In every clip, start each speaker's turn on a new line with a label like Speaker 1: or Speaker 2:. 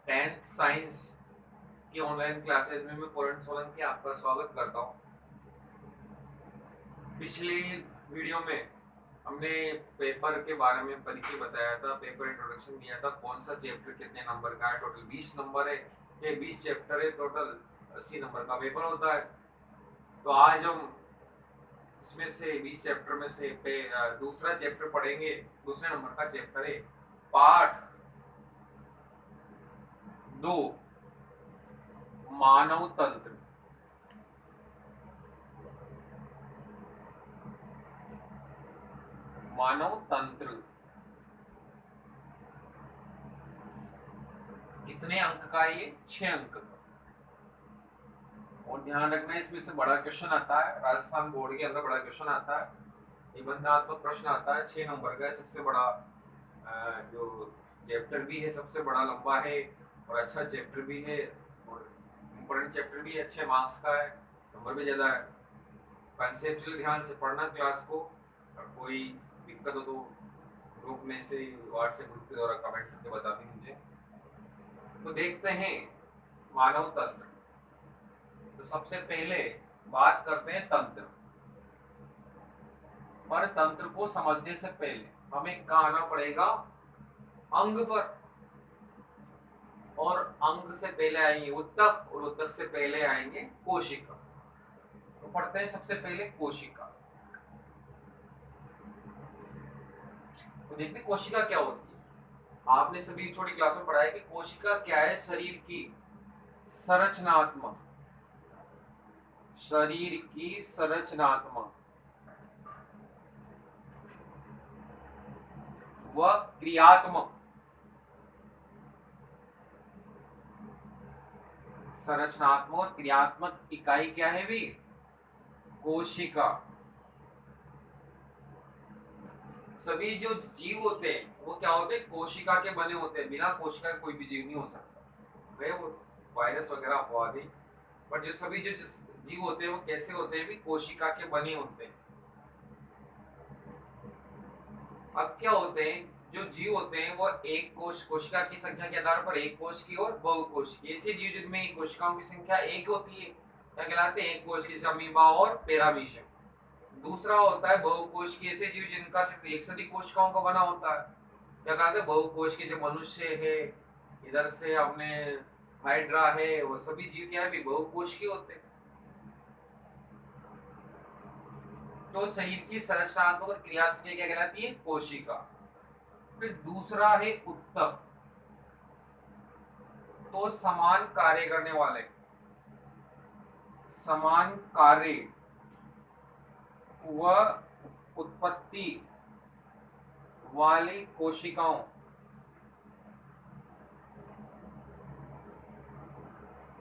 Speaker 1: Tenth science की online classes में मैं पूर्ण सोलंकी आपका स्वागत करता हूँ। पिछली वीडियो में हमने पेपर के बारे में परिचय बताया था, पेपर इंट्रोडक्शन दिया था, कौन सा चैप्टर कितने नंबर का है। टोटल 20 नंबर है, ये 20 चैप्टर है, टोटल 80 नंबर का पेपर होता है। तो आज हम इसमें से 20 चैप्टर में से दूसरा चैप्टर पढ़ेंगे। दूसरे नंबर का चैप्टर है पाठ 2, मानव तंत्र। मानव तंत्र कितने अंक का है? ये 6 अंक का। और ध्यान रखना, इसमें से बड़ा क्वेश्चन आता है, राजस्थान बोर्ड के अंदर बड़ा क्वेश्चन आता है, निबंधात्मक प्रश्न आता है, 6 नंबर का है। सबसे बड़ा जो चैप्टर भी है, सबसे बड़ा लंबा है और अच्छा चैप्टर भी है और इम्पोर्टेंट चैप्टर भी है, अच्छे मार्क्स का है, नंबर भी ज्यादा है। कंसेप्चुअल ध्यान से पढ़ना क्लास को, और कोई दिक्कत हो तो ग्रुप में से व्हाट्सएप ग्रुप के द्वारा कमेंट करके बता दी मुझे। तो देखते हैं मानव तंत्र। तो सबसे पहले बात करते हैं तंत्र। पर तंत्र को समझने से पहले हमें कहाँ आना पड़ेगा? अंग पर। और अंग से पहले आएंगे उत्तक और उत्तक से पहले आएंगे कोशिका। तो पढ़ते हैं सबसे पहले कोशिका। तो देखते हैं कोशिका क्या होती है। आपने सभी छोटी क्लास में पढ़ा है कि कोशिका क्या है? शरीर की संरचनात्मक, शरीर की संरचनात्मक व क्रियात्मक, संरचनात्मक और क्रियात्मक इकाई क्या है भी? कोशिका। सभी जो जीव होते हैं वो क्या होते हैं? कोशिका के बने होते हैं। बिना कोशिका के कोई भी जीव नहीं हो सकता। वे वो वायरस वगैरह हुआ नहीं, पर जो सभी जो जीव होते हैं वो कैसे होते हैं भी? कोशिका के बने होते हैं। अब क्या होते हैं, जो जीव होते हैं वो एक कोश, कोशिका की संख्या के आधार पर एक कोश की और बहुकोश की, ऐसे जीव जिनमें कोशिकाओं की संख्या एक होती है क्या कहलाते हैं? एक कोश की, जैसे अमीबा और पैरामीशियम। दूसरा होता है बहुकोश की, ऐसे जीव जिनका सिर्फ एक से अधिक कोशिकाओं का बना होता है क्या कहते हैं? बहुकोश की। जैसे मनुष्य है, इधर से अपने हाइड्रा है, वो सभी जीव क्या है भी? बहुकोश के होते हैं। तो शरीर की संरचनात्मक और क्रियात्मक क्या कहलाती है? कोशिका। फिर दूसरा है उत्तक। तो समान कार्य करने वाले, समान कार्य व उत्पत्ति वाली कोशिकाओं,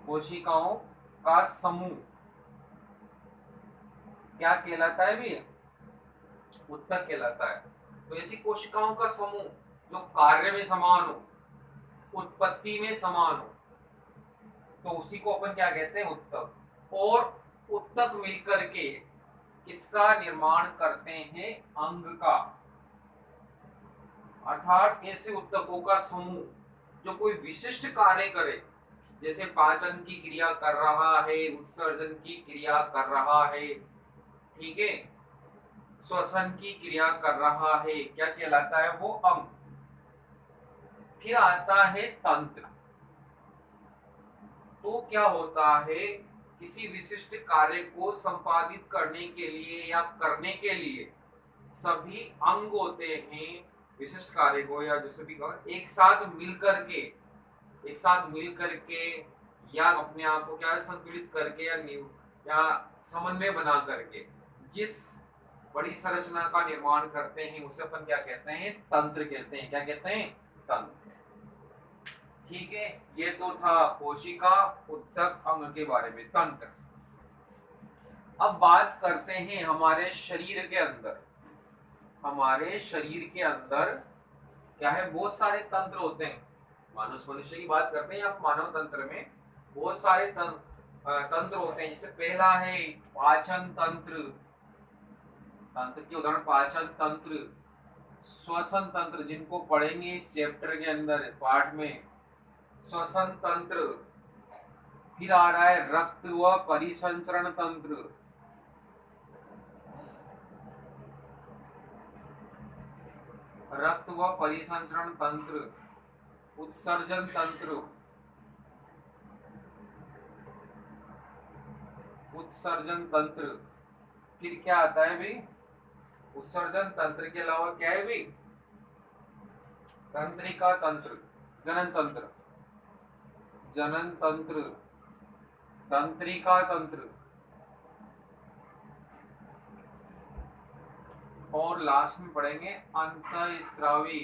Speaker 1: कोशिकाओं का समूह क्या कहलाता है भी? उत्तक कहलाता है। तो ऐसी कोशिकाओं का समूह जो कार्य में समान हो, उत्पत्ति में समान हो, तो उसी को अपन क्या कहते हैं? उत्तक। और उत्तक मिलकर के किसका निर्माण करते हैं? अंग का। अर्थात ऐसे उत्तकों का समूह जो कोई विशिष्ट कार्य करे, जैसे पाचन की क्रिया कर रहा है, उत्सर्जन की क्रिया कर रहा है, ठीक है, श्वसन की क्रिया कर रहा है, क्या कहलाता है? वो अंग। फिर आता है तंत्र। तो क्या होता है? किसी विशिष्ट कार्य को संपादित करने के लिए या करने के लिए सभी अंग होते हैं, विशिष्ट कार्य को या जो सभी का एक साथ मिलकर के, एक साथ मिल करके या अपने आप को क्या संतुलित करके या समन्वय बना करके जिस बड़ी संरचना का निर्माण करते हैं उसे अपन क्या कहते हैं? तंत्र कहते हैं। क्या कहते हैं? तंत्र। ठीक है, ये तो था कोशिका, उत्तक, अंग के बारे में, तंत्र। अब बात करते हैं हमारे शरीर के अंदर। हमारे शरीर के अंदर क्या है? बहुत सारे तंत्र होते हैं। मानव मनुष्य की बात करते हैं आप, मानव तंत्र में बहुत सारे तंत्र होते हैं। जैसे पहला है पाचन तंत्र। तंत्र के उदाहरण पाचन तंत्र, श्वसन तंत्र, जिनको पढ़ेंगे इस चैप्टर के अंदर पाठ में। श्वसन तंत्र, फिर आ रहा है रक्त व परिसंचरण तंत्र, रक्त व परिसंचरण तंत्र, उत्सर्जन तंत्र, उत्सर्जन तंत्र, फिर क्या आता है भाई, उत्सर्जन तंत्र के अलावा क्या है भाई, तंत्रिका तंत्र, जनन तंत्र, जनन तंत्र, तंत्रिका तंत्र, और लास्ट में पढ़ेंगे अंतःस्रावी,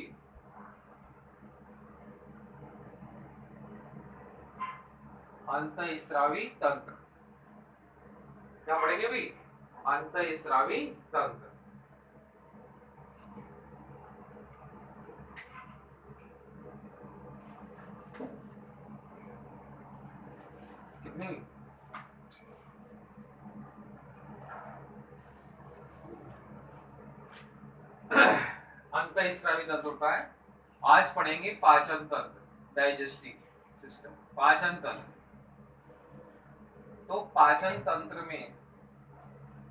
Speaker 1: अंतःस्रावी तंत्र। क्या पढ़ेंगे भाई, अंतःस्रावी तंत्र। कितनी, अंतःस्रावी तंत्र होता है। आज पढ़ेंगे पाचन तंत्र, डाइजेस्टिव सिस्टम, पाचन तंत्र। तो पाचन तंत्र में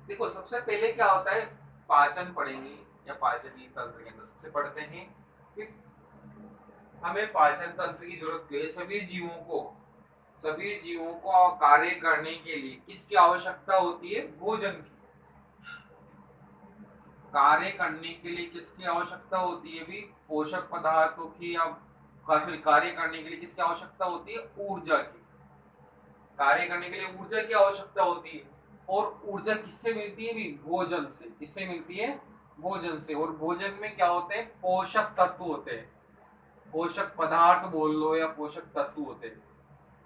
Speaker 1: देखो सबसे पहले क्या होता है, पाचन पढ़ेंगे या पाचन तंत्र के अंदर सबसे पढ़ते हैं कि हमें पाचन तंत्र की जरूरत है। सभी जीवों को कार्य करने के लिए किसकी आवश्यकता होती है, भोजन की। कार्य करने के लिए किसकी आवश्यकता होती है भी, पोषक पदार्थों की, या कार्य करने के लिए किसकी आवश्यकता होती है, ऊर्जा की। कार्य करने के लिए ऊर्जा की आवश्यकता होती है, और ऊर्जा किससे मिलती है भी, भोजन से। किससे मिलती है, भोजन से। और भोजन में क्या होते हैं, पोषक तत्व होते हैं, पोषक पदार्थ बोल लो या पोषक तत्व होते हैं।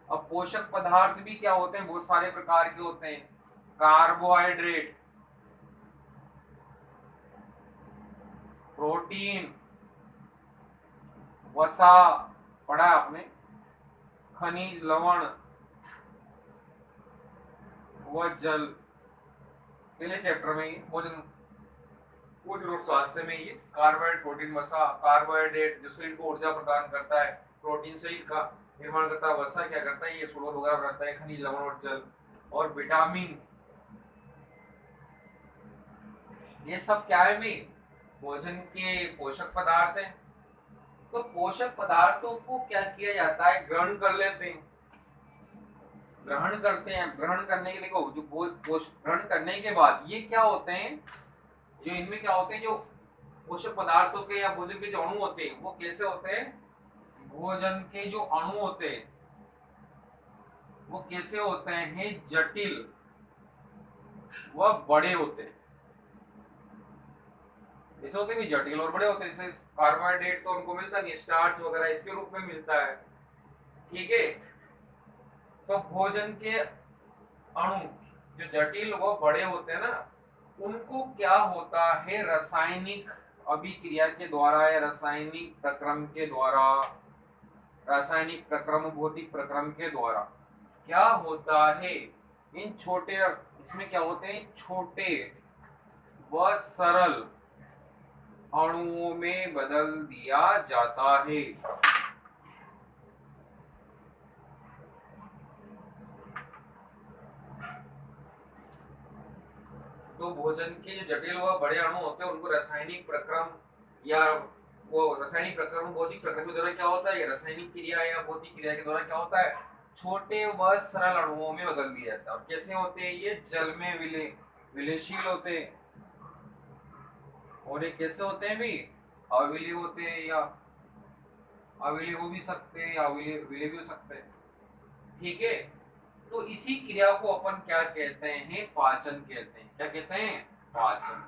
Speaker 1: अब पोषक पदार्थ भी क्या होते हैं, बहुत सारे प्रकार के होते हैं। कार्बोहाइड्रेट, प्रोटीन, वसा पढ़ा आपने, खनिज लवण व जल, पहले चैप्टर में भोजन फूड और स्वास्थ्य में ये कार्बोहाइड्रेट, प्रोटीन, वसा। कार्बोहाइड्रेट जो शरीर को ऊर्जा प्रदान करता है, प्रोटीन शरीर का निर्माण करता है, वसा क्या करता है, ये सुडोर वगैरह बनाता है, खनिज लवण और जल। और विटामिन, ये सब क्या है भी, भोजन के पोषक पदार्थ हैं। तो पोषक पदार्थों को क्या किया जाता है, ग्रहण कर लेते हैं, ग्रहण करते हैं। ग्रहण करने के लिए जो ग्रहण करने के बाद ये क्या होते हैं, जो इनमें क्या होते हैं, जो पोषक पदार्थों के या भोजन के जो अणु होते हैं वो कैसे होते हैं, भोजन के जो अणु होते हैं वो कैसे होते हैं, जटिल व बड़े होते हैं। ऐसे होते भी जटिल और बड़े होते हैं। जैसे कार्बोहाइड्रेट तो उनको मिलता नहीं, स्टार्च वगैरह इसके रूप में मिलता है, ठीक है। तो भोजन के अणु जो जटिल व बड़े होते हैं ना, उनको क्या होता है, रासायनिक अभिक्रिया के द्वारा या रासायनिक प्रक्रम के द्वारा, रासायनिक प्रक्रम, भौतिक प्रक्रम के द्वारा क्या होता है, इन छोटे, इसमें क्या होते हैं, छोटे व सरल अणुओं में बदल दिया जाता है। तो भोजन के जो जटिल व बड़े अणु होते हैं उनको रासायनिक प्रक्रम या वो रासायनिक प्रक्रम, भौतिक प्रक्रम के द्वारा क्या होता है, रासायनिक क्रिया या भौतिक क्रिया के द्वारा क्या होता है, छोटे व सरल अणुओं में बदल दिया जाता है। और कैसे होते हैं, ये जल में विलयशील होते हैं। और ये कैसे होते हैं भी, अविलीय होते हैं, या अविलीय हो भी सकते हैं या विलीय भी हो सकते हैं, ठीक है। तो इसी क्रिया को अपन क्या कहते हैं, पाचन कहते हैं। क्या कहते हैं, पाचन।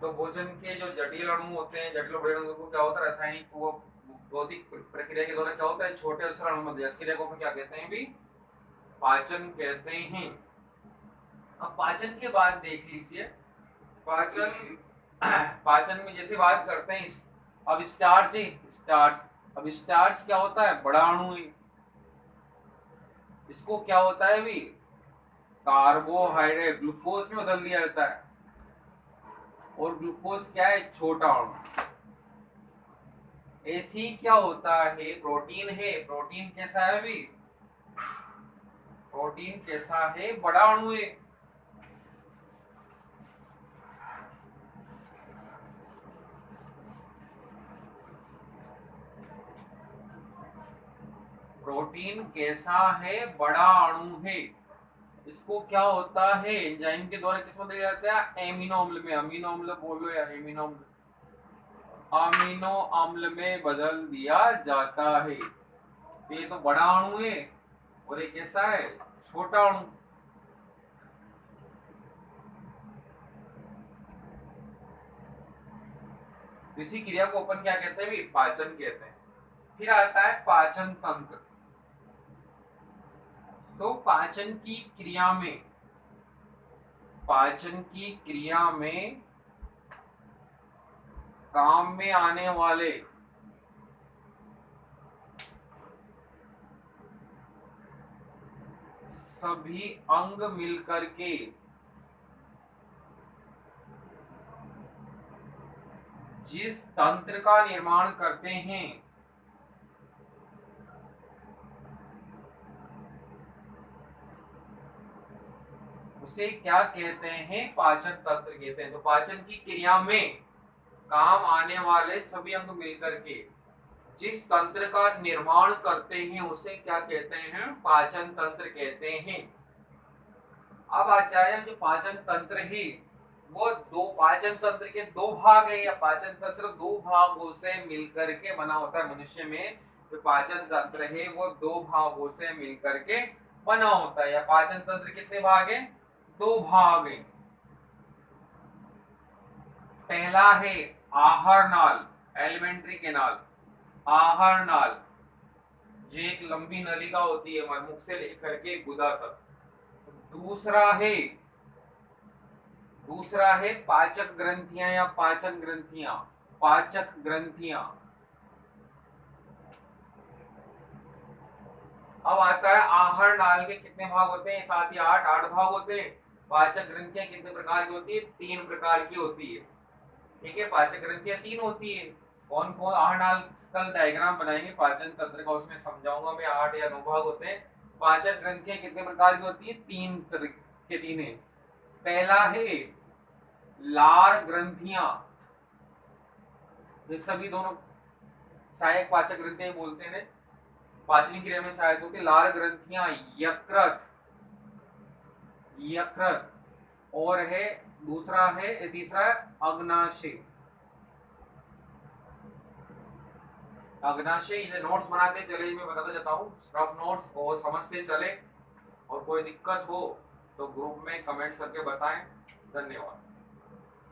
Speaker 1: तो भोजन के जो जटिल अणु होते हैं, जटिल बड़े अणु को क्या होता है, रासायनिक वो भौतिक प्रक्रिया के द्वारा क्या होता है, छोटे और सरल अणु में इस क्रिया को अपन क्या कहते हैं भी, पाचन कहते हैं। अब पाचन के बाद देख लीजिए, पाचन पाचन में जैसे बात करते हैं, अब स्टार्च है, स्टार्च। अब स्टार्च क्या होता है, बड़ा अणु है। इसको क्या होता है भी, कार्बोहाइड्रेट, ग्लूकोज में बदल दिया जाता है। और ग्लूकोज क्या है, छोटा अणु। ऐसी क्या होता है, प्रोटीन है, प्रोटीन कैसा है अभी, प्रोटीन कैसा है, बड़ा अणु है। प्रोटीन कैसा है, बड़ा अणु है। इसको क्या होता है, एंजाइम के द्वारा किसमें दिया जाता है, एमिनो अम्ल में, अमीनो अम्ल बोलो या एमिनो अम्ल, अमीनो अम्ल में बदल दिया जाता है। तो ये तो बड़ा अणु है और ये कैसा है, छोटा अणु। इसी क्रिया को अपन क्या कहते हैं भी, पाचन कहते हैं। फिर आता है पाचन तंत्र। तो पाचन की क्रिया में, पाचन की क्रिया में काम में आने वाले सभी अंग मिलकर के जिस तंत्र का निर्माण करते हैं उसे क्या कहते हैं, पाचन तंत्र कहते हैं। तो पाचन की क्रिया में काम आने वाले सभी अंग मिलकर के जिस तंत्र का निर्माण करते हैं उसे क्या कहते हैं, पाचन तंत्र कहते हैं। अब आ जाए जो पाचन तंत्र है वो दो, पाचन तंत्र के दो भाग है, या पाचन तंत्र दो भागों से मिलकर के बना होता है। मनुष्य में जो पाचन तंत्र है वो दो भागों से मिलकर के बना होता है। या पाचन तंत्र कितने भाग है, दो भाग है। पहला है आहार नाल, एलिमेंट्री कैनाल, आहार नाल जो एक लंबी नलिका होती है मुख से लेकर के गुदा तक। दूसरा है पाचक ग्रंथियां या पाचन ग्रंथियां, पाचक ग्रंथियां। अब आता है आहार नाल के कितने भाग होते हैं, 7 या 8 भाग होते हैं। पाचक ग्रंथियां कितने प्रकार की होती है, 3 प्रकार की होती है। ठीक है, पाचक ग्रंथियां 3 होती है। कौन कौन, आहार नाल कल डायग्राम बनाएंगे पाचन तंत्र का, उसमें समझाऊंगा मैं। 8 या 9 भाग होते हैं। पाचक ग्रंथियां कितने प्रकार की होती है, 3 तरह के, 3 है। पहला है लार ग्रंथियां, ये सभी दोनों सहायक पाचक ग्रंथियां बोलते हैं, पाचन क्रिया में सहायक होती है। लार ग्रंथियां, यकृत, यकृत, और है दूसरा है, तीसरा है अग्नाशय। अग्नाशय, इसे नोट्स बनाते चले, मैं बताता जाता हूँ रफ नोट्स, और समझते चले। और कोई दिक्कत हो तो ग्रुप में कमेंट्स करके बताएं। धन्यवाद।